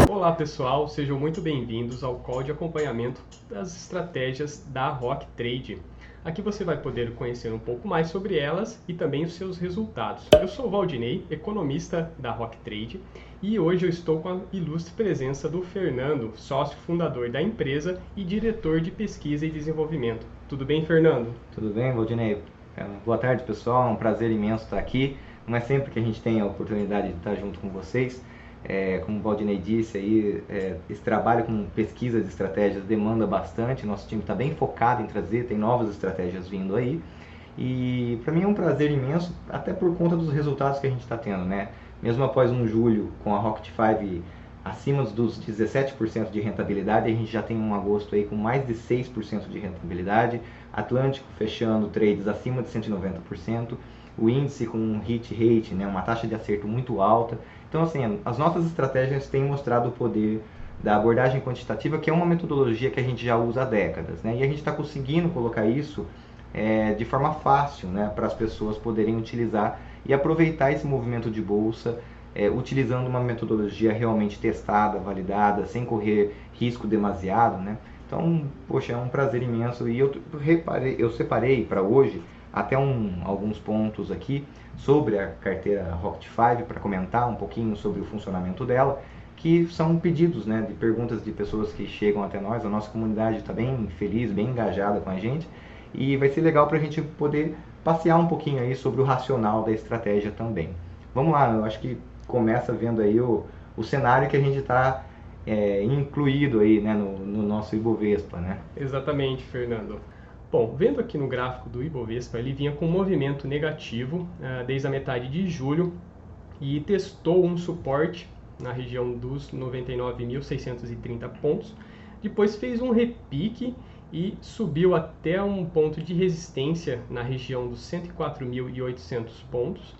Olá pessoal, sejam muito bem-vindos ao call de acompanhamento das estratégias da Rock Trade. Aqui você vai poder conhecer um pouco mais sobre elas e também os seus resultados. Eu sou o Valdinei, economista da Rock Trade, e hoje eu estou com a ilustre presença do Fernando, sócio fundador da empresa e diretor de pesquisa e desenvolvimento. Tudo bem, Fernando? Tudo bem, Valdinei? Boa tarde, pessoal. É um prazer imenso estar aqui. Não é sempre que a gente tem a oportunidade de estar junto com vocês. Como o Valdinei disse, aí, esse trabalho com pesquisa de estratégias demanda bastante. Nosso time está bem focado em trazer, tem novas estratégias vindo aí. E para mim é um prazer imenso, até por conta dos resultados que a gente está tendo, né? Mesmo após um julho com a Rocket 5 acima dos 17% de rentabilidade, a gente já tem um agosto aí com mais de 6% de rentabilidade, Atlântico fechando trades acima de 190%, o índice com um hit rate, né, uma taxa de acerto muito alta. Então, assim, as nossas estratégias têm mostrado o poder da abordagem quantitativa, que é uma metodologia que a gente já usa há décadas, né? E a gente está conseguindo colocar isso de forma fácil, né, para as pessoas poderem utilizar e aproveitar esse movimento de bolsa, utilizando uma metodologia realmente testada, validada, sem correr risco demasiado, né? Então, poxa, é um prazer imenso. E eu separei para hoje até alguns pontos aqui sobre a carteira Rocket 5 para comentar um pouquinho sobre o funcionamento dela, que são pedidos, né, de perguntas de pessoas que chegam até nós. A nossa comunidade está bem feliz, bem engajada com a gente, e vai ser legal para a gente poder passear um pouquinho aí sobre o racional da estratégia também. Vamos lá, eu acho que começa vendo aí o cenário que a gente está incluído aí, né, no nosso Ibovespa, né? Exatamente, Fernando. Bom, vendo aqui no gráfico do Ibovespa, ele vinha com um movimento negativo desde a metade de julho e testou um suporte na região dos 99.630 pontos. Depois fez um repique e subiu até um ponto de resistência na região dos 104.800 pontos.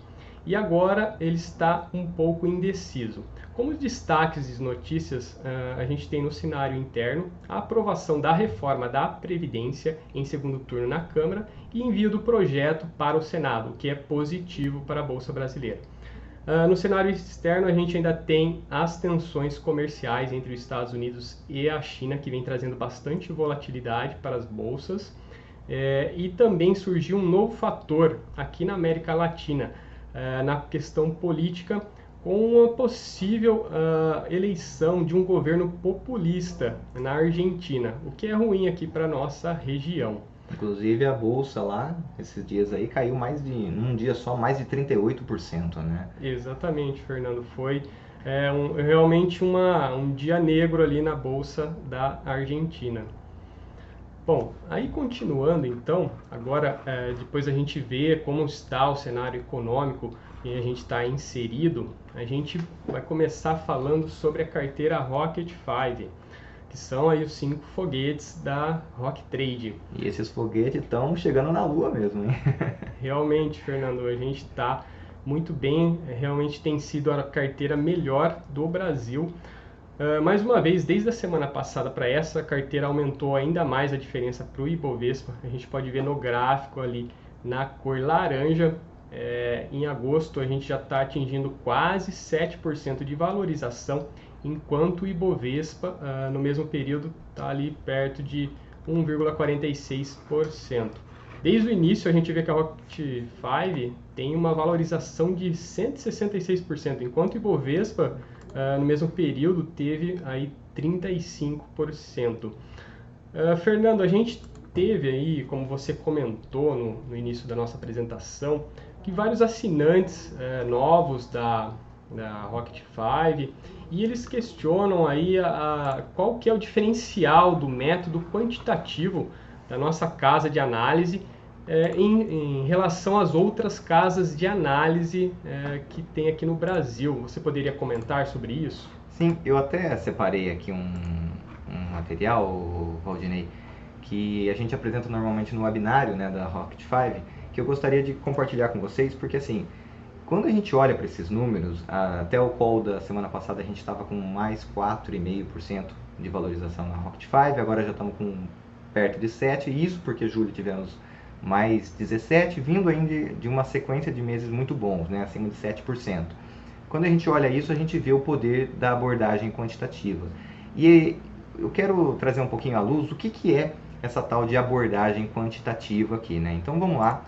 E agora ele está um pouco indeciso. Como destaques e notícias, a gente tem no cenário interno a aprovação da reforma da Previdência em segundo turno na Câmara e envio do projeto para o Senado, o que é positivo para a Bolsa Brasileira. No cenário externo, a gente ainda tem as tensões comerciais entre os Estados Unidos e a China, que vem trazendo bastante volatilidade para as bolsas. E também surgiu um novo fator aqui na América Latina, na questão política, com uma possível eleição de um governo populista na Argentina, o que é ruim aqui para a nossa região. Inclusive a bolsa lá, esses dias aí, caiu num dia só, mais de 38%, né? Exatamente, Fernando. Foi realmente um dia negro ali na bolsa da Argentina. Bom, aí continuando então, agora depois a gente vê como está o cenário econômico e a gente está inserido, a gente vai começar falando sobre a carteira Rocket 5, que são aí os 5 foguetes da Rock Trade. E esses foguetes estão chegando na lua mesmo, hein? Realmente, Fernando, a gente está muito bem, realmente tem sido a carteira melhor do Brasil. Mais uma vez, desde a semana passada para essa, a carteira aumentou ainda mais a diferença para o Ibovespa. A gente pode ver no gráfico ali na cor laranja. Em agosto a gente já está atingindo quase 7% de valorização, enquanto o Ibovespa no mesmo período está ali perto de 1,46%. Desde o início a gente vê que a Rocket 5 tem uma valorização de 166%, enquanto o Ibovespa no mesmo período teve aí 35%. Fernando, a gente teve aí, como você comentou no início da nossa apresentação, que vários assinantes novos da Rocket 5, e eles questionam aí qual que é o diferencial do método quantitativo da nossa casa de análise em relação às outras casas de análise que tem aqui no Brasil. Você poderia comentar sobre isso? Sim, eu até separei aqui um material, Valdinei, que a gente apresenta normalmente no webinário, né, da Rocket 5, que eu gostaria de compartilhar com vocês, porque assim, quando a gente olha para esses números, até o call da semana passada a gente estava com mais 4,5% de valorização na Rocket 5, agora já estamos com perto de 7%, e isso porque julho tivemos mais 17, vindo ainda de uma sequência de meses muito bons, né, acima de 7%. Quando a gente olha isso, a gente vê o poder da abordagem quantitativa. E eu quero trazer um pouquinho à luz o que é essa tal de abordagem quantitativa aqui, né? Então vamos lá,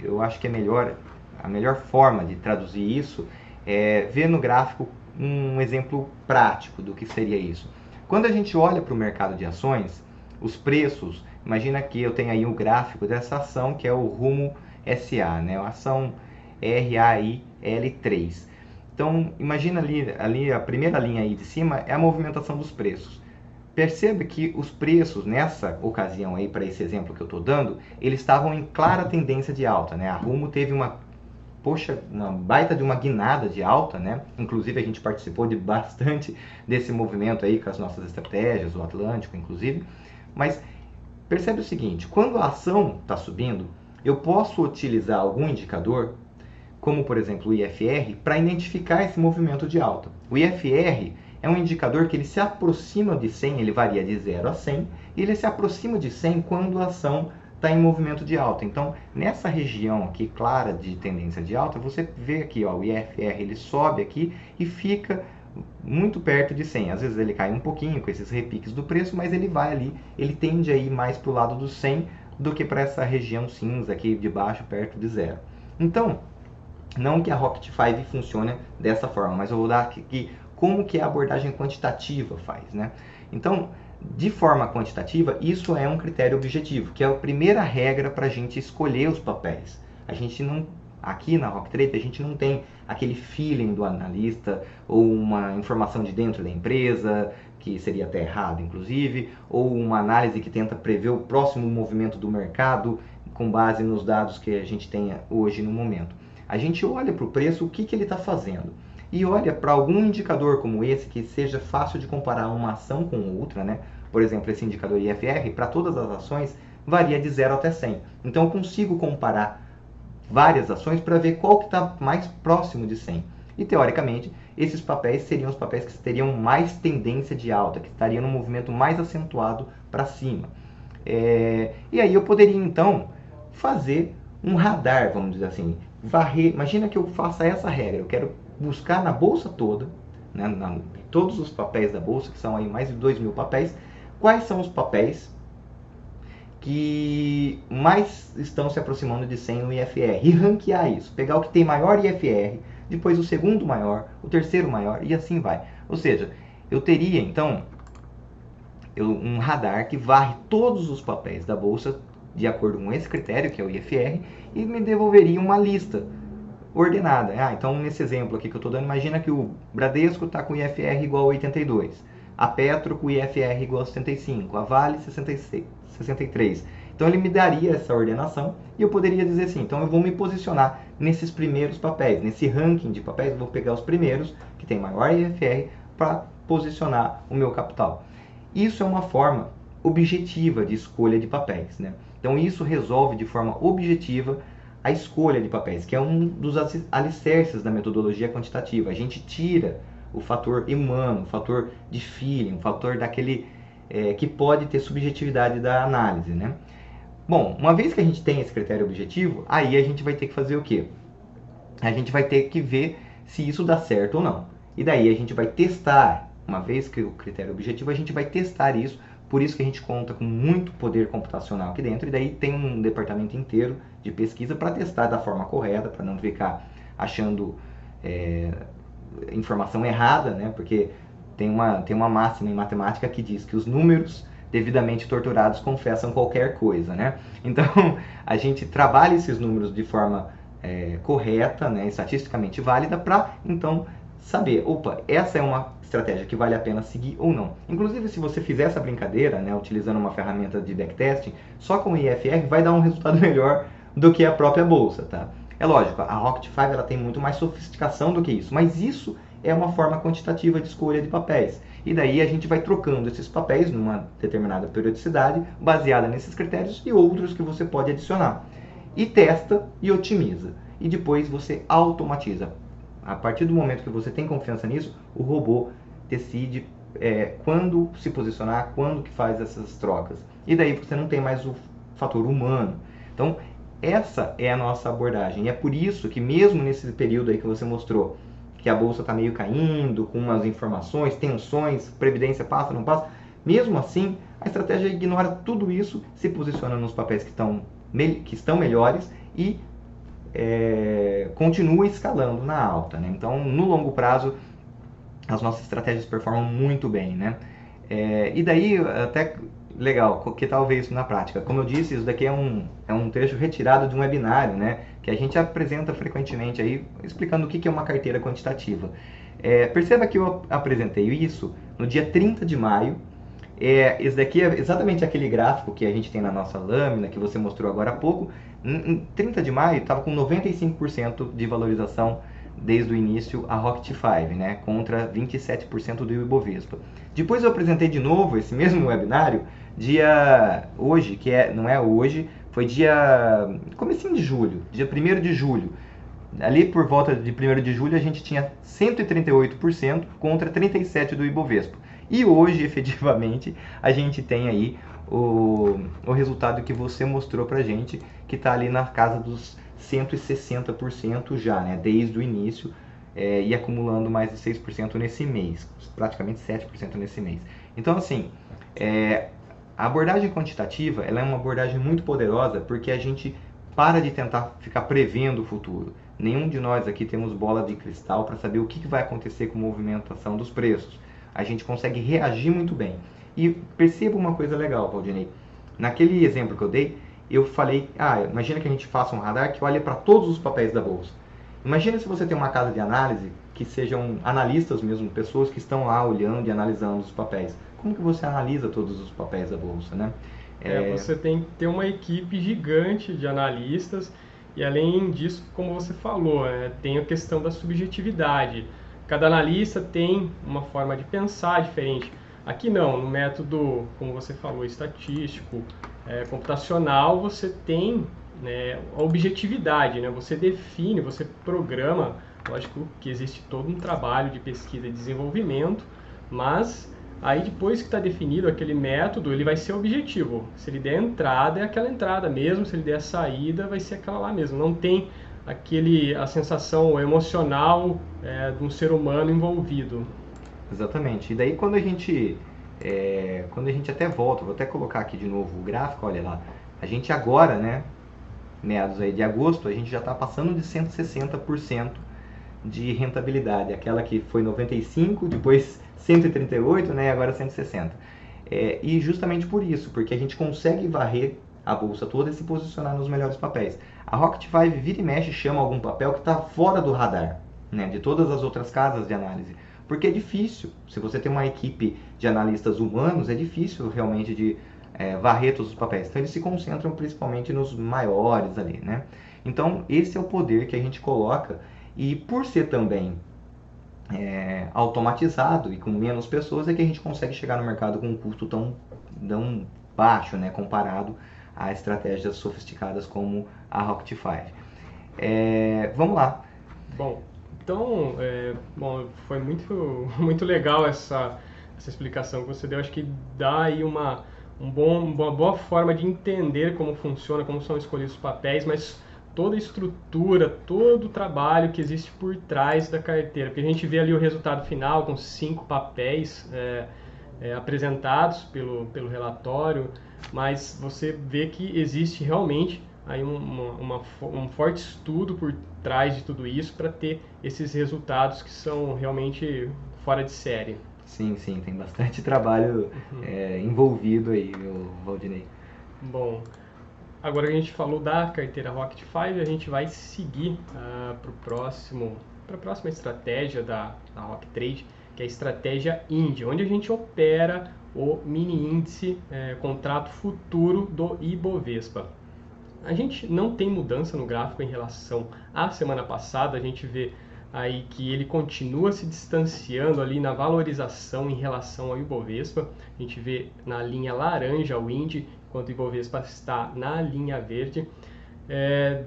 eu acho que a melhor forma de traduzir isso é ver no gráfico um exemplo prático do que seria isso. Quando a gente olha para o mercado de ações, os preços, imagina que eu tenho aí o gráfico dessa ação que é o Rumo SA, né? A ação RAIL3. Então, imagina ali a primeira linha aí de cima é a movimentação dos preços. Percebe que os preços nessa ocasião aí, para esse exemplo que eu estou dando, eles estavam em clara tendência de alta, né? A Rumo teve uma baita de uma guinada de alta, né? Inclusive a gente participou de bastante desse movimento aí com as nossas estratégias, o Atlântico inclusive. Mas percebe o seguinte, quando a ação está subindo, eu posso utilizar algum indicador, como por exemplo o IFR, para identificar esse movimento de alta. O IFR é um indicador que ele se aproxima de 100, ele varia de 0 a 100, e ele se aproxima de 100 quando a ação está em movimento de alta. Então, nessa região aqui clara de tendência de alta, você vê aqui, ó, o IFR ele sobe aqui e fica muito perto de 100. Às vezes ele cai um pouquinho com esses repiques do preço, mas ele vai ali, ele tende a ir mais para o lado do 100 do que para essa região cinza aqui de baixo, perto de 0. Então, não que a Rocket 5 funcione dessa forma, mas eu vou dar aqui como que a abordagem quantitativa faz, né? Então, de forma quantitativa, isso é um critério objetivo, que é a primeira regra para a gente escolher os papéis. A gente não, aqui na Rocket Trade, a gente não tem aquele feeling do analista ou uma informação de dentro da empresa, que seria até errado, inclusive, ou uma análise que tenta prever o próximo movimento do mercado com base nos dados que a gente tem hoje no momento. A gente olha para o preço, o que ele está fazendo. E olha para algum indicador como esse, que seja fácil de comparar uma ação com outra, né? Por exemplo, esse indicador IFR, para todas as ações, varia de 0 até 100. Então, eu consigo comparar várias ações para ver qual que está mais próximo de 100. E, teoricamente, esses papéis seriam os papéis que teriam mais tendência de alta, que estariam no movimento mais acentuado para cima. E aí eu poderia, então, fazer um radar, vamos dizer assim, varrer. Imagina que eu faça essa regra, eu quero buscar na bolsa toda, né, todos os papéis da bolsa, que são aí mais de 2.000 papéis, quais são os papéis que mais estão se aproximando de 100 no IFR, e ranquear isso, pegar o que tem maior IFR, depois o segundo maior, o terceiro maior, e assim vai. Ou seja, eu teria então um radar que varre todos os papéis da bolsa de acordo com esse critério, que é o IFR, e me devolveria uma lista ordenada. Então, nesse exemplo aqui que eu estou dando, imagina que o Bradesco está com o IFR igual a 82, a Petro com o IFR igual a 75, a Vale 63. Então, ele me daria essa ordenação e eu poderia dizer assim, então eu vou me posicionar nesses primeiros papéis, nesse ranking de papéis, eu vou pegar os primeiros, que tem maior IFR, para posicionar o meu capital. Isso é uma forma objetiva de escolha de papéis, né? Então, isso resolve de forma objetiva a escolha de papéis, que é um dos alicerces da metodologia quantitativa. A gente tira o fator humano, o fator de feeling, o fator daquele que pode ter subjetividade da análise, né? Bom, uma vez que a gente tem esse critério objetivo, aí a gente vai ter que fazer o quê? A gente vai ter que ver se isso dá certo ou não. E daí a gente vai testar, uma vez que o critério objetivo, a gente vai testar isso. Por isso que a gente conta com muito poder computacional aqui dentro, e daí tem um departamento inteiro de pesquisa para testar da forma correta, para não ficar achando informação errada, né? Porque tem uma máxima em matemática que diz que os números devidamente torturados confessam qualquer coisa, né? Então, a gente trabalha esses números de forma correta, né? Estatisticamente válida, para então saber, opa, essa é uma estratégia que vale a pena seguir ou não. Inclusive, se você fizer essa brincadeira, né, utilizando uma ferramenta de backtesting, só com o IFR vai dar um resultado melhor do que a própria bolsa, tá? É lógico, a Rocket 5 ela tem muito mais sofisticação do que isso, mas isso é uma forma quantitativa de escolha de papéis. E daí a gente vai trocando esses papéis numa determinada periodicidade, baseada nesses critérios e outros que você pode adicionar. E testa e otimiza. E depois você automatiza. A partir do momento que você tem confiança nisso, o robô decide quando se posicionar, quando que faz essas trocas. E daí você não tem mais fator humano. Então, essa é a nossa abordagem. E é por isso que mesmo nesse período aí que você mostrou, que a bolsa está meio caindo, com umas informações, tensões, previdência passa, não passa, mesmo assim, a estratégia ignora tudo isso, se posiciona nos papéis que estão melhores e continua escalando na alta, né? Então, no longo prazo, as nossas estratégias performam muito bem, né? E daí, até legal, que tal ver isso na prática? Como eu disse, isso daqui é um trecho retirado de um webinário, né? Que a gente apresenta frequentemente aí, explicando o que é uma carteira quantitativa. Perceba que eu apresentei isso no dia 30 de maio. Esse daqui é exatamente aquele gráfico que a gente tem na nossa lâmina, que você mostrou agora há pouco. Em 30 de maio estava com 95% de valorização desde o início a Rocket 5, né, contra 27% do Ibovespa. Depois eu apresentei de novo esse mesmo webinário hoje, não é hoje, foi comecinho de julho, dia 1º de julho. Ali por volta de 1º de julho a gente tinha 138% contra 37% do Ibovespa. E hoje, efetivamente, a gente tem aí o resultado que você mostrou pra gente, que está ali na casa dos 160% já, né, desde o início, e acumulando mais de 6% nesse mês, praticamente 7% nesse mês. Então, assim, a abordagem quantitativa, ela é uma abordagem muito poderosa porque a gente para de tentar ficar prevendo o futuro. Nenhum de nós aqui temos bola de cristal para saber o que vai acontecer com a movimentação dos preços. A gente consegue reagir muito bem. E perceba uma coisa legal, Valdinei. Naquele exemplo que eu dei, eu falei, imagina que a gente faça um radar que olhe para todos os papéis da bolsa. Imagina se você tem uma casa de análise que sejam analistas mesmo, pessoas que estão lá olhando e analisando os papéis. Como que você analisa todos os papéis da bolsa, né? Você tem que ter uma equipe gigante de analistas e, além disso, como você falou, tem a questão da subjetividade. Cada analista tem uma forma de pensar diferente. Aqui não, no método, como você falou, estatístico, computacional, você tem, né, a objetividade, né? Você define, você programa. Lógico que existe todo um trabalho de pesquisa e desenvolvimento, mas aí depois que está definido aquele método, ele vai ser objetivo. Se ele der entrada, é aquela entrada mesmo, se ele der saída, vai ser aquela lá mesmo. Não tem a sensação emocional de um ser humano envolvido. Exatamente. E daí quando a gente até volta, vou até colocar aqui de novo o gráfico, olha lá, a gente agora, né, meados aí de agosto, a gente já está passando de 160% de rentabilidade, aquela que foi 95, depois 138, né, agora 160. E justamente por isso, porque a gente consegue varrer a bolsa toda e se posicionar nos melhores papéis. A Rocket 5 vira e mexe chama algum papel que está fora do radar, né, de todas as outras casas de análise. Porque é difícil, se você tem uma equipe de analistas humanos, é difícil realmente de varrer todos os papéis. Então eles se concentram principalmente nos maiores ali, né? Então esse é o poder que a gente coloca, e por ser também automatizado e com menos pessoas, é que a gente consegue chegar no mercado com um custo tão baixo, né, comparado a estratégias sofisticadas como a Rocket 5. Vamos lá. Bom, então, foi muito legal essa explicação que você deu. Acho que dá aí uma boa forma de entender como funciona, como são escolhidos os papéis, mas toda a estrutura, todo o trabalho que existe por trás da carteira. Porque a gente vê ali o resultado final com 5 papéis apresentados pelo relatório, mas você vê que existe realmente aí um forte estudo por trás de tudo isso para ter esses resultados que são realmente fora de série. Sim, tem bastante trabalho envolvido aí, Valdinei. Bom, agora que a gente falou da carteira Rocket 5, a gente vai seguir para a próxima estratégia da Rocket Trade, que é a estratégia Indy, onde a gente opera o mini índice contrato futuro do Ibovespa. A gente não tem mudança no gráfico em relação à semana passada, a gente vê aí que ele continua se distanciando ali na valorização em relação ao Ibovespa. A gente vê na linha laranja o Indy, enquanto o Ibovespa está na linha verde.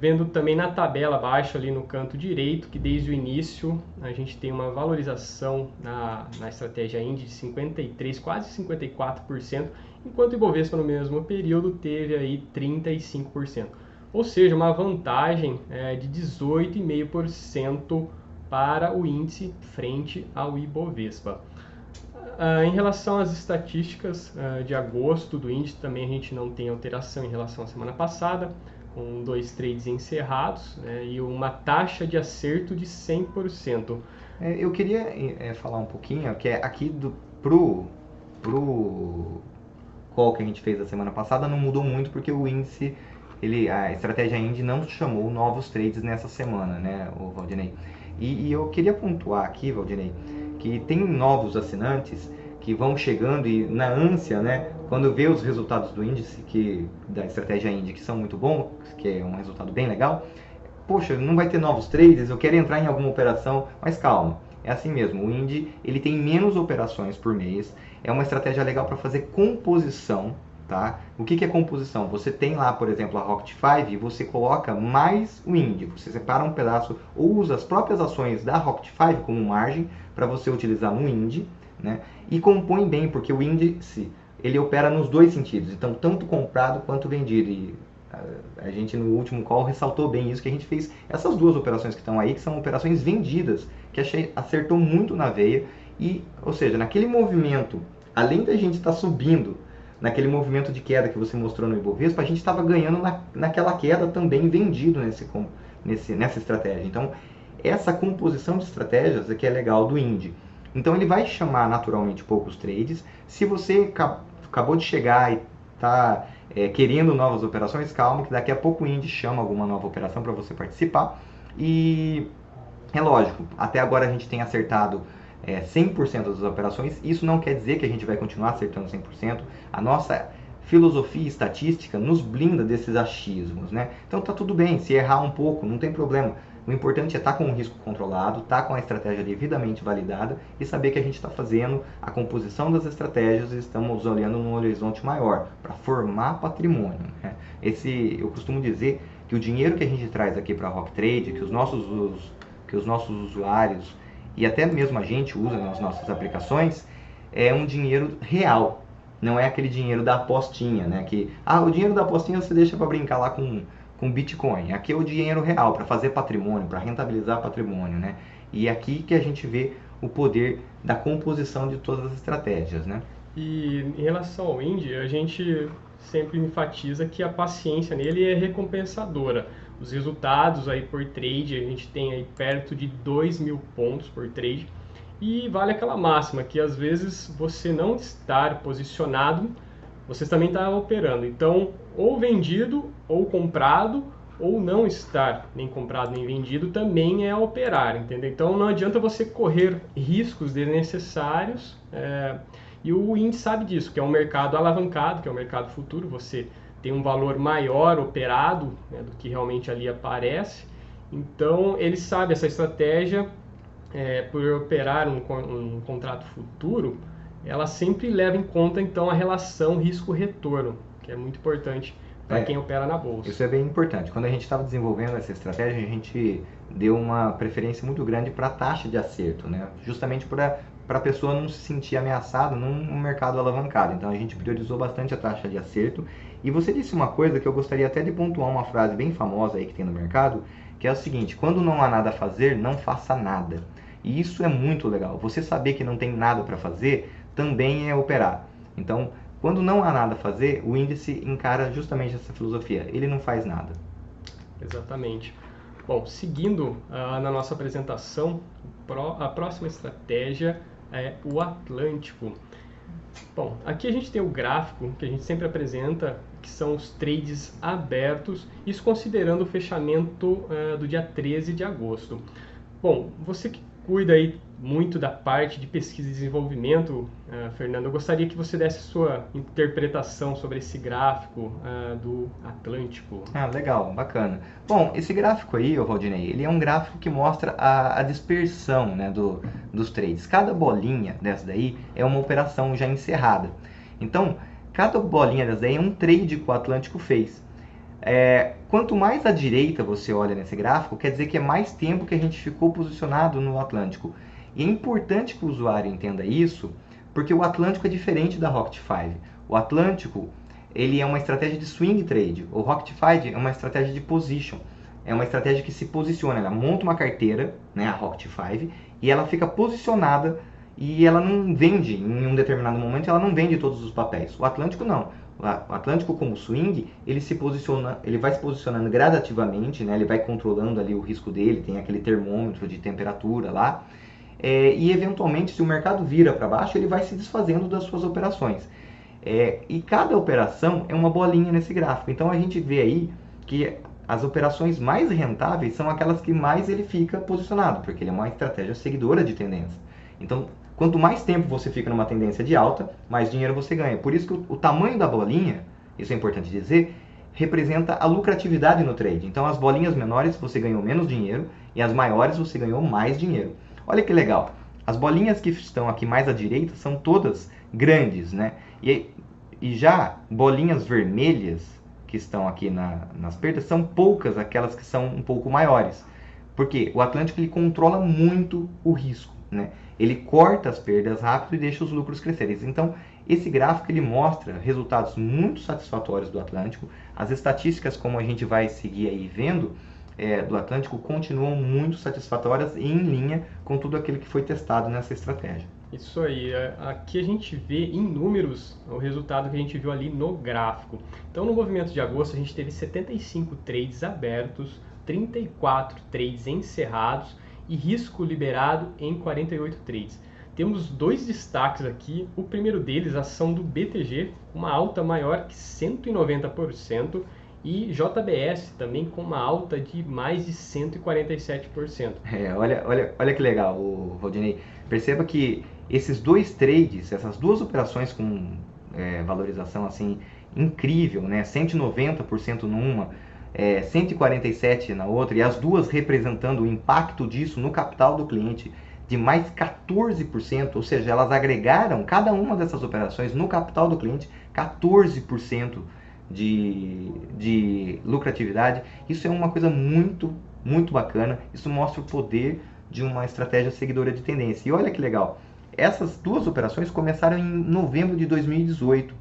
Vendo também na tabela abaixo ali no canto direito, que desde o início a gente tem uma valorização na estratégia Indy de 53%, quase 54%, enquanto o Ibovespa no mesmo período teve aí 35%. Ou seja, uma vantagem de 18,5% para o índice frente ao Ibovespa. Em relação às estatísticas de agosto do índice, também a gente não tem alteração em relação à semana passada, com 2 trades encerrados, e uma taxa de acerto de 100%. Eu queria falar um pouquinho, que é aqui pro call que a gente fez a semana passada, não mudou muito porque o índice, a estratégia Indy não chamou novos trades nessa semana, né, o Valdinei? E eu queria pontuar aqui, Valdinei, que tem novos assinantes que vão chegando e na ânsia, né, quando vê os resultados do índice, da estratégia Indy, que são muito bons, que é um resultado bem legal, poxa, não vai ter novos trades, eu quero entrar em alguma operação, mas calma, é assim mesmo, o Indy ele tem menos operações por mês, é uma estratégia legal para fazer composição, tá? O que é composição? Você tem lá, por exemplo, a Rocket 5 e você coloca mais o Indy, você separa um pedaço ou usa as próprias ações da Rocket 5 como margem para você utilizar no Indy, né? E compõe bem, porque o índice ele opera nos dois sentidos, então tanto comprado quanto vendido. E a gente no último call ressaltou bem isso, que a gente fez essas duas operações que estão aí, que são operações vendidas, que acertou muito na veia, e, ou seja, naquele movimento, além da gente estar subindo, naquele movimento de queda que você mostrou no Ibovespa, a gente estava ganhando naquela queda também vendido nessa estratégia. Então, essa composição de estratégias é que é legal do Indy. Então, ele vai chamar naturalmente poucos trades. Se você acabou de chegar e está querendo novas operações, calma, que daqui a pouco o Indy chama alguma nova operação para você participar. E é lógico, até agora a gente tem acertado 100% das operações. Isso não quer dizer que a gente vai continuar acertando 100%. A nossa filosofia estatística nos blinda desses achismos, né? Então tá tudo bem, se errar um pouco, não tem problema. O importante é estar com o risco controlado, estar com a estratégia devidamente validada e saber que a gente está fazendo a composição das estratégias e estamos olhando num horizonte maior para formar patrimônio, né? Eu costumo dizer que o dinheiro que a gente traz aqui para a Rock Trade, que os nossos usuários e até mesmo a gente usa nas nossas aplicações, é um dinheiro real. Não é aquele dinheiro da apostinha, né? O dinheiro da apostinha você deixa para brincar lá com Bitcoin. Aqui é o dinheiro real, para fazer patrimônio, para rentabilizar patrimônio, né? E é aqui que a gente vê o poder da composição de todas as estratégias, né? E em relação ao Indy, a gente sempre enfatiza que a paciência nele é recompensadora. Os resultados aí por trade, a gente tem aí perto de 2.000 pontos por trade. E vale aquela máxima, que às vezes você não estar posicionado, você também está operando. Então, ou vendido, ou comprado, ou não estar nem comprado nem vendido também é operar, entendeu? Então não adianta você correr riscos desnecessários. E o índice sabe disso, que é um mercado alavancado, que é um mercado futuro, você tem um valor maior operado, né, do que realmente ali aparece. Então ele sabe essa estratégia, por operar um contrato futuro, ela sempre leva em conta então a relação risco-retorno, que é muito importante para quem opera na bolsa. Isso é bem importante. Quando a gente estava desenvolvendo essa estratégia, a gente deu uma preferência muito grande para a taxa de acerto, né? Justamente para a pessoa não se sentir ameaçada num mercado alavancado. Então a gente priorizou bastante a taxa de acerto. E você disse uma coisa que eu gostaria até de pontuar, uma frase bem famosa aí que tem no mercado, que é o seguinte: quando não há nada a fazer, não faça nada. E isso é muito legal. Você saber que não tem nada para fazer também é operar. Então, quando não há nada a fazer, o índice encara justamente essa filosofia. Ele não faz nada. Exatamente. Bom, seguindo na nossa apresentação, a próxima estratégia é o Atlântico. Bom, aqui a gente tem o gráfico que a gente sempre apresenta, que são os trades abertos, isso considerando o fechamento do dia 13 de agosto. Bom, você que cuida aí muito da parte de pesquisa e desenvolvimento, Fernando, eu gostaria que você desse a sua interpretação sobre esse gráfico do Atlântico. Legal, bacana. Bom, esse gráfico aí, Valdinei, ele é um gráfico que mostra a dispersão, né, dos trades. Cada bolinha dessa daí é uma operação já encerrada. Então, cada bolinha dessa daí é um trade que o Atlântico fez. Quanto mais à direita você olha nesse gráfico, quer dizer que é mais tempo que a gente ficou posicionado no Atlântico. E é importante que o usuário entenda isso, porque o Atlântico é diferente da Rocket 5. O Atlântico, ele é uma estratégia de swing trade. O Rocket 5 é uma estratégia de position. É uma estratégia que se posiciona, ela monta uma carteira, né, a Rocket 5, e ela fica posicionada e ela não vende, em um determinado momento, ela não vende todos os papéis. O Atlântico não. O Atlântico, como swing, ele vai se posicionando gradativamente, né, ele vai controlando ali o risco dele, tem aquele termômetro de temperatura lá, e eventualmente, se o mercado vira para baixo, ele vai se desfazendo das suas operações. E cada operação é uma bolinha nesse gráfico. Então a gente vê aí que as operações mais rentáveis são aquelas que mais ele fica posicionado, porque ele é uma estratégia seguidora de tendência. Então, quanto mais tempo você fica numa tendência de alta, mais dinheiro você ganha. Por isso que o tamanho da bolinha, isso é importante dizer, representa a lucratividade no trade. Então, as bolinhas menores você ganhou menos dinheiro e as maiores você ganhou mais dinheiro. Olha que legal. As bolinhas que estão aqui mais à direita são todas grandes, né? E já bolinhas vermelhas que estão aqui nas perdas são poucas aquelas que são um pouco maiores. Porque o Atlântico ele controla muito o risco, né? Ele corta as perdas rápido e deixa os lucros crescerem. Então, esse gráfico ele mostra resultados muito satisfatórios do Atlântico. As estatísticas, como a gente vai seguir aí vendo, do Atlântico continuam muito satisfatórias e em linha com tudo aquilo que foi testado nessa estratégia. Isso aí, aqui a gente vê em números o resultado que a gente viu ali no gráfico. Então no movimento de agosto a gente teve 75 trades abertos, 34 trades encerrados e risco liberado em 48 trades. Temos dois destaques aqui, o primeiro deles, a ação do BTG, uma alta maior que 190%, e JBS também com uma alta de mais de 147%. Olha que legal, Rodinei. Perceba que esses dois trades, essas duas operações com valorização assim incrível, né? 190% numa, 147% na outra, e as duas representando o impacto disso no capital do cliente de mais 14%, ou seja, elas agregaram cada uma dessas operações no capital do cliente 14% de lucratividade. Isso é uma coisa muito, muito bacana. Isso mostra o poder de uma estratégia seguidora de tendência. E olha que legal, essas duas operações começaram em novembro de 2018.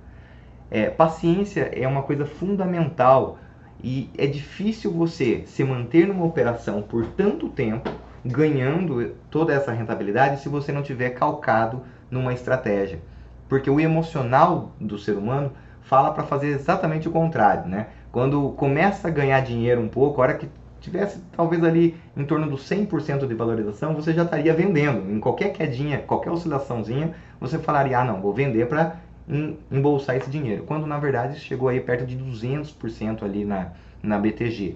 Paciência é uma coisa fundamental e é difícil você se manter numa operação por tanto tempo, ganhando toda essa rentabilidade, se você não tiver calcado numa estratégia. Porque o emocional do ser humano fala para fazer exatamente o contrário, né? Quando começa a ganhar dinheiro um pouco, a hora que tivesse talvez ali em torno dos 100% de valorização, você já estaria vendendo. Em qualquer quedinha, qualquer oscilaçãozinha, você falaria, não, vou vender para embolsar esse dinheiro. Quando na verdade chegou aí perto de 200% ali na BTG.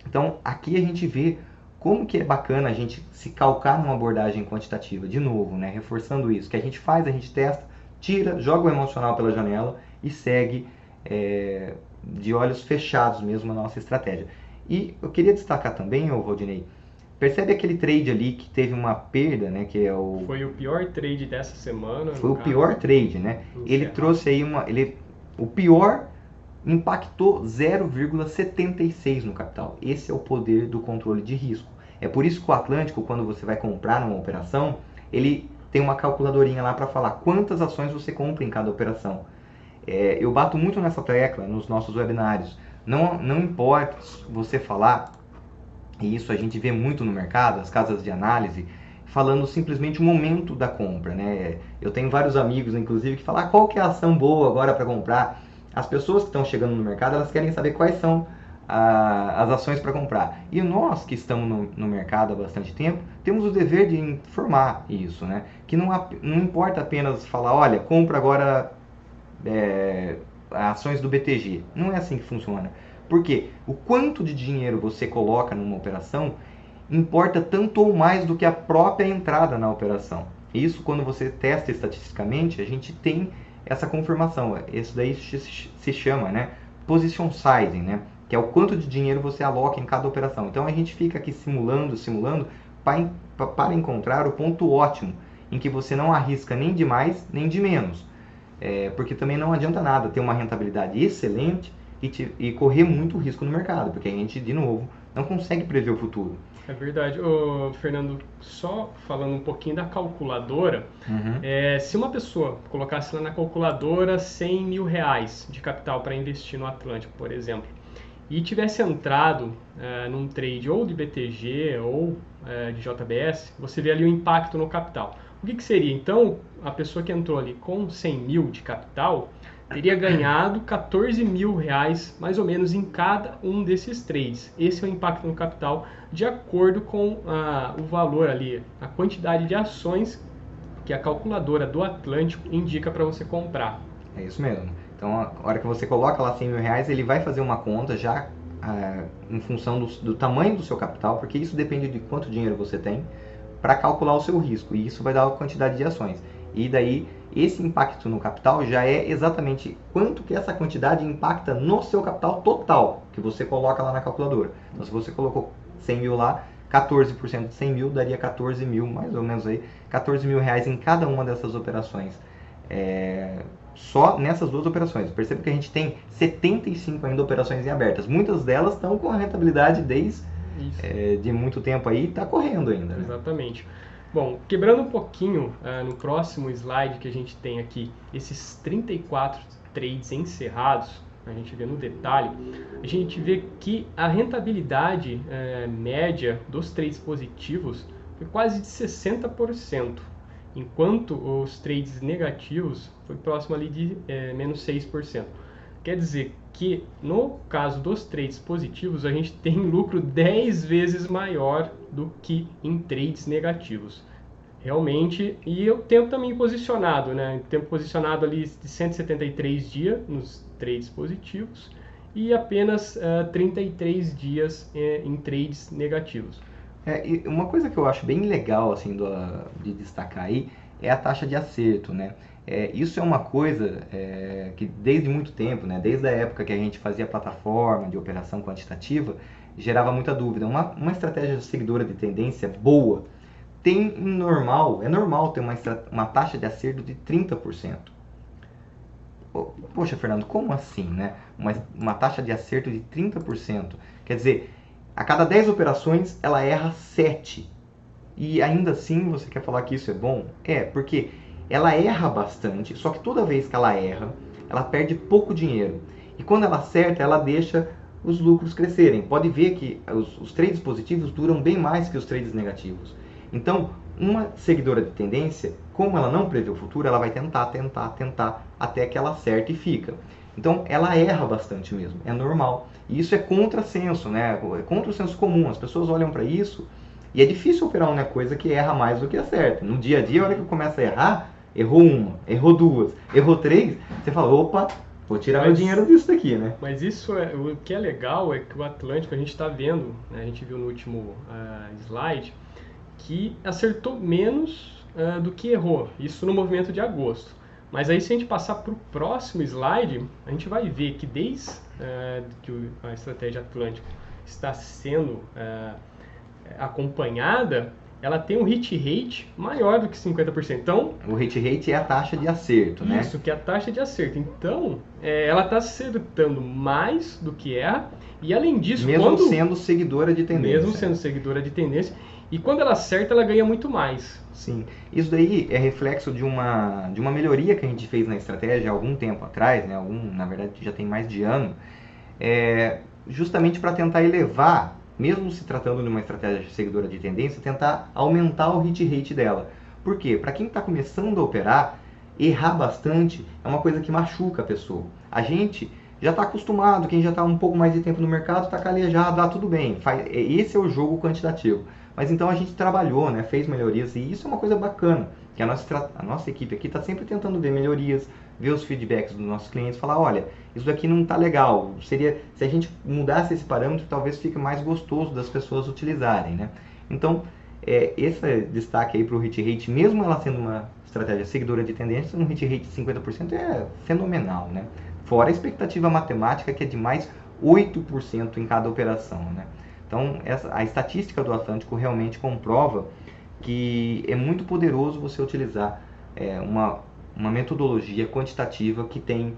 Então aqui a gente vê como que é bacana a gente se calcar numa abordagem quantitativa. De novo, né? Reforçando isso, que a gente faz, a gente testa, tira, joga o emocional pela janela e segue de olhos fechados mesmo a nossa estratégia. E eu queria destacar também, Rodinei, percebe aquele trade ali que teve uma perda, né? Que é foi o pior trade dessa semana. Foi o pior trade, né? Ele trouxe aí o pior impactou 0,76 no capital. Esse é o poder do controle de risco. É por isso que o Atlântico, quando você vai comprar numa operação, ele tem uma calculadorinha lá para falar quantas ações você compra em cada operação. Eu bato muito nessa tecla nos nossos webinários. Não importa você falar, e isso a gente vê muito no mercado, as casas de análise, falando simplesmente o momento da compra, né? Eu tenho vários amigos, inclusive, que falam qual que é a ação boa agora para comprar. As pessoas que estão chegando no mercado, elas querem saber quais são as ações para comprar. E nós que estamos no mercado há bastante tempo, temos o dever de informar isso, né? Que não importa apenas falar, olha, compra agora ações do BTG. Não é assim que funciona. Porque o quanto de dinheiro você coloca numa operação importa tanto ou mais do que a própria entrada na operação. Isso, quando você testa estatisticamente, a gente tem essa confirmação. Isso daí se chama, né, position sizing, né, que é o quanto de dinheiro você aloca em cada operação. Então a gente fica aqui simulando para encontrar o ponto ótimo em que você não arrisca nem de mais nem de menos. Porque também não adianta nada ter uma rentabilidade excelente e correr muito risco no mercado, porque a gente, de novo, não consegue prever o futuro. É verdade. Ô, Fernando, só falando um pouquinho da calculadora, se uma pessoa colocasse lá na calculadora 100 mil reais de capital para investir no Atlântico, por exemplo, e tivesse entrado num trade ou de BTG ou de JBS, você vê ali o impacto no capital. O que seria? Então, a pessoa que entrou ali com 100 mil de capital teria ganhado 14 mil reais, mais ou menos, em cada um desses trades. Esse é o impacto no capital, de acordo com o valor ali, a quantidade de ações que a calculadora do Atlântico indica para você comprar. É isso mesmo. Então, a hora que você coloca lá 100 mil reais, ele vai fazer uma conta já em função do tamanho do seu capital, porque isso depende de quanto dinheiro você tem, para calcular o seu risco. E isso vai dar a quantidade de ações. E daí, esse impacto no capital já é exatamente quanto que essa quantidade impacta no seu capital total, que você coloca lá na calculadora. Então, se você colocou 100 mil lá, 14% de 100 mil daria 14 mil, mais ou menos aí, 14 mil reais em cada uma dessas operações. Só nessas duas operações. Perceba que a gente tem 75 ainda operações em abertas. Muitas delas estão com a rentabilidade desde de muito tempo aí, está correndo ainda. Né? Exatamente. Bom, quebrando um pouquinho, no próximo slide que a gente tem aqui, esses 34 trades encerrados, a gente vê no detalhe, a gente vê que a rentabilidade média dos trades positivos foi quase de 60%, enquanto os trades negativos foi próximo ali de menos 6%. Quer dizer que, no caso dos trades positivos, a gente tem lucro 10 vezes maior do que em trades negativos. Realmente, e o tempo também posicionado, né? O tempo posicionado ali de 173 dias nos trades positivos e apenas 33 dias em trades negativos. E uma coisa que eu acho bem legal assim, de destacar aí é a taxa de acerto, né? Isso é uma coisa que desde muito tempo, né, desde a época que a gente fazia plataforma de operação quantitativa, gerava muita dúvida. Uma estratégia seguidora de tendência boa é normal ter uma taxa de acerto de 30%. Poxa, Fernando, como assim, né? Uma taxa de acerto de 30%. Quer dizer, a cada 10 operações ela erra 7. E ainda assim você quer falar que isso é bom? Porque ela erra bastante, só que toda vez que ela erra, ela perde pouco dinheiro. E quando ela acerta, ela deixa os lucros crescerem. Pode ver que os trades positivos duram bem mais que os trades negativos. Então, uma seguidora de tendência, como ela não prevê o futuro, ela vai tentar, até que ela acerte e fica. Então, ela erra bastante mesmo, é normal. E isso é contrassenso, né? É contra o senso comum. As pessoas olham para isso e é difícil operar uma coisa que erra mais do que acerta. No dia a dia, a hora que começa a errar, errou uma, errou duas, errou três, você fala, opa, vou tirar meu dinheiro disso daqui, né? Mas isso o que é legal é que o Atlântico, a gente está vendo, né, a gente viu no último slide, que acertou menos do que errou, isso no movimento de agosto. Mas aí se a gente passar para o próximo slide, a gente vai ver que desde que a estratégia Atlântico está sendo acompanhada, ela tem um hit rate maior do que 50%. Então, o hit rate é a taxa de acerto, né? Isso, que é a taxa de acerto. Então, ela está acertando mais do que erra. E além disso, mesmo sendo seguidora de tendência. Mesmo sendo seguidora de tendência. E quando ela acerta, ela ganha muito mais. Sim. Isso daí é reflexo de uma melhoria que a gente fez na estratégia há algum tempo atrás, né? Na verdade, já tem mais de ano. Justamente para tentar elevar, mesmo se tratando de uma estratégia seguidora de tendência, tentar aumentar o hit rate dela. Por quê? Para quem está começando a operar, errar bastante é uma coisa que machuca a pessoa. A gente já está acostumado, quem já está um pouco mais de tempo no mercado, está calejado, tudo bem. Esse é o jogo quantitativo. Mas então a gente trabalhou, né, fez melhorias, e isso é uma coisa bacana, que a nossa equipe aqui está sempre tentando ver melhorias, ver os feedbacks dos nossos clientes, falar, olha, isso daqui não está legal, se a gente mudasse esse parâmetro, talvez fique mais gostoso das pessoas utilizarem, né? Então, esse destaque aí para o hit rate, mesmo ela sendo uma estratégia seguidora de tendência, um hit rate de 50% é fenomenal, né? Fora a expectativa matemática, que é de mais 8% em cada operação, né? Então, a estatística do Atlântico realmente comprova que é muito poderoso você utilizar uma metodologia quantitativa que tem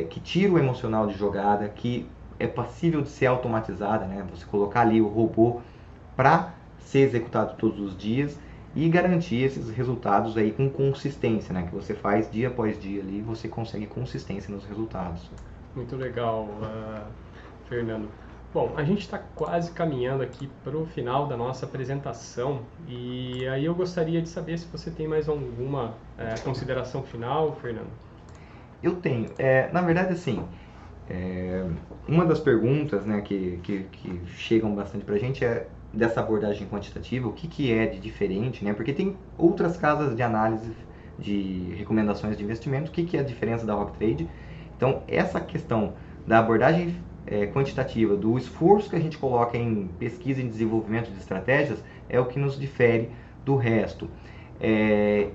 que tira o emocional de jogada, que é passível de ser automatizada, né? Você colocar ali o robô para ser executado todos os dias e garantir esses resultados aí com consistência, né? Que você faz dia após dia ali, você consegue consistência nos resultados. Muito legal, Fernando. Bom, a gente está quase caminhando aqui para o final da nossa apresentação e aí eu gostaria de saber se você tem mais alguma consideração final, Fernando. Eu tenho. Na verdade, assim, uma das perguntas, né, que chegam bastante para a gente é dessa abordagem quantitativa, o que é de diferente, né? Porque tem outras casas de análise de recomendações de investimento, o que é a diferença da Rocktrade. Então, essa questão da abordagem quantitativa, do esforço que a gente coloca em pesquisa e desenvolvimento de estratégias, é o que nos difere do resto.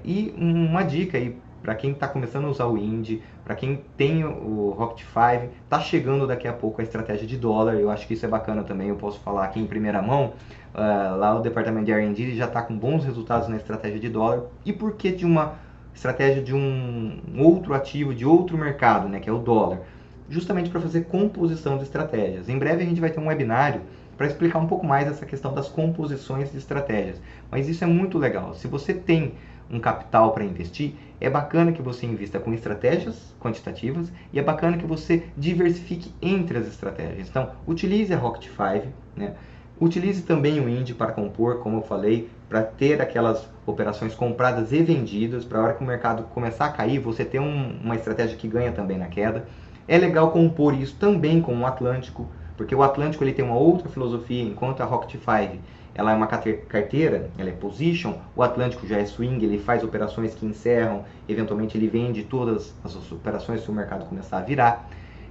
E uma dica aí para quem está começando a usar o Indy, para quem tem o Rocket 5, está chegando daqui a pouco a estratégia de dólar. Eu acho que isso é bacana também, eu posso falar aqui em primeira mão. Lá o departamento de R&D já está com bons resultados na estratégia de dólar. E por que de uma estratégia de um outro ativo, de outro mercado, né, que é o dólar? Justamente para fazer composição de estratégias. Em breve a gente vai ter um webinário para explicar um pouco mais essa questão das composições de estratégias. Mas isso é muito legal. Se você tem um capital para investir, é bacana que você invista com estratégias quantitativas e é bacana que você diversifique entre as estratégias. Então, utilize a Rocket 5, né? Utilize também o Indy para compor, como eu falei, para ter aquelas operações compradas e vendidas, para a hora que o mercado começar a cair, você ter uma estratégia que ganha também na queda. É legal compor isso também com o Atlântico, porque o Atlântico ele tem uma outra filosofia, enquanto a Rocket 5 ela é uma carteira, ela é position, o Atlântico já é swing, ele faz operações que encerram, eventualmente ele vende todas as operações se o mercado começar a virar.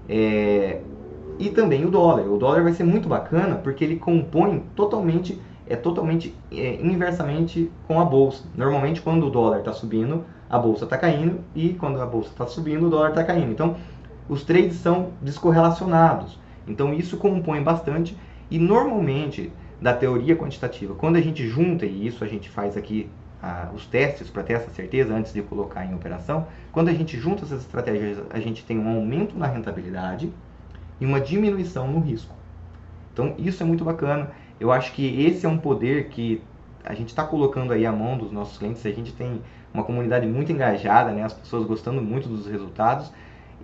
E também o dólar vai ser muito bacana porque ele compõe totalmente inversamente com a bolsa. Normalmente quando o dólar está subindo, a bolsa está caindo, e quando a bolsa está subindo, o dólar está caindo. Então os trades são descorrelacionados, então isso compõe bastante. E normalmente da teoria quantitativa, quando a gente junta, e isso a gente faz aqui os testes para ter essa certeza antes de colocar em operação, quando a gente junta essas estratégias, a gente tem um aumento na rentabilidade e uma diminuição no risco. Então isso é muito bacana. Eu acho que esse é um poder que a gente está colocando aí à mão dos nossos clientes. A gente tem uma comunidade muito engajada, né? As pessoas gostando muito dos resultados.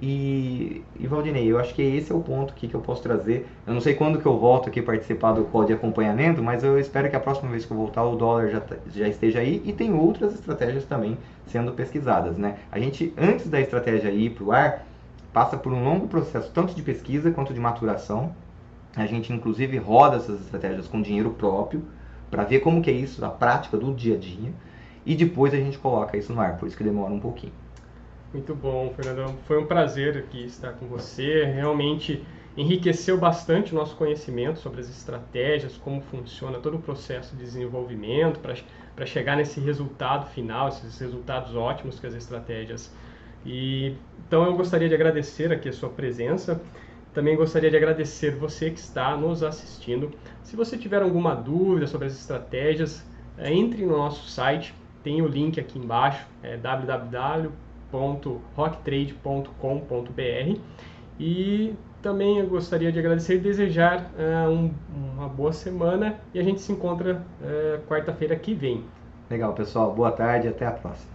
E Valdinei, eu acho que esse é o ponto que eu posso trazer. Eu não sei quando que eu volto aqui participar do call de acompanhamento, mas eu espero que a próxima vez que eu voltar o dólar já esteja aí, e tem outras estratégias também sendo pesquisadas, né? A gente, antes da estratégia ir para o ar, passa por um longo processo, tanto de pesquisa quanto de maturação. A gente inclusive roda essas estratégias com dinheiro próprio, para ver como que é isso, a prática do dia a dia, e depois a gente coloca isso no ar, por isso que demora um pouquinho. Muito bom, Fernando. Foi um prazer aqui estar com você. Realmente enriqueceu bastante o nosso conhecimento sobre as estratégias, como funciona todo o processo de desenvolvimento para chegar nesse resultado final, esses resultados ótimos que as estratégias. Então eu gostaria de agradecer aqui a sua presença. Também gostaria de agradecer você que está nos assistindo. Se você tiver alguma dúvida sobre as estratégias, entre no nosso site, tem o link aqui embaixo, www.rocktrade.com.br. E também eu gostaria de agradecer e desejar uma boa semana, e a gente se encontra quarta-feira que vem. Legal, pessoal. Boa tarde e até a próxima.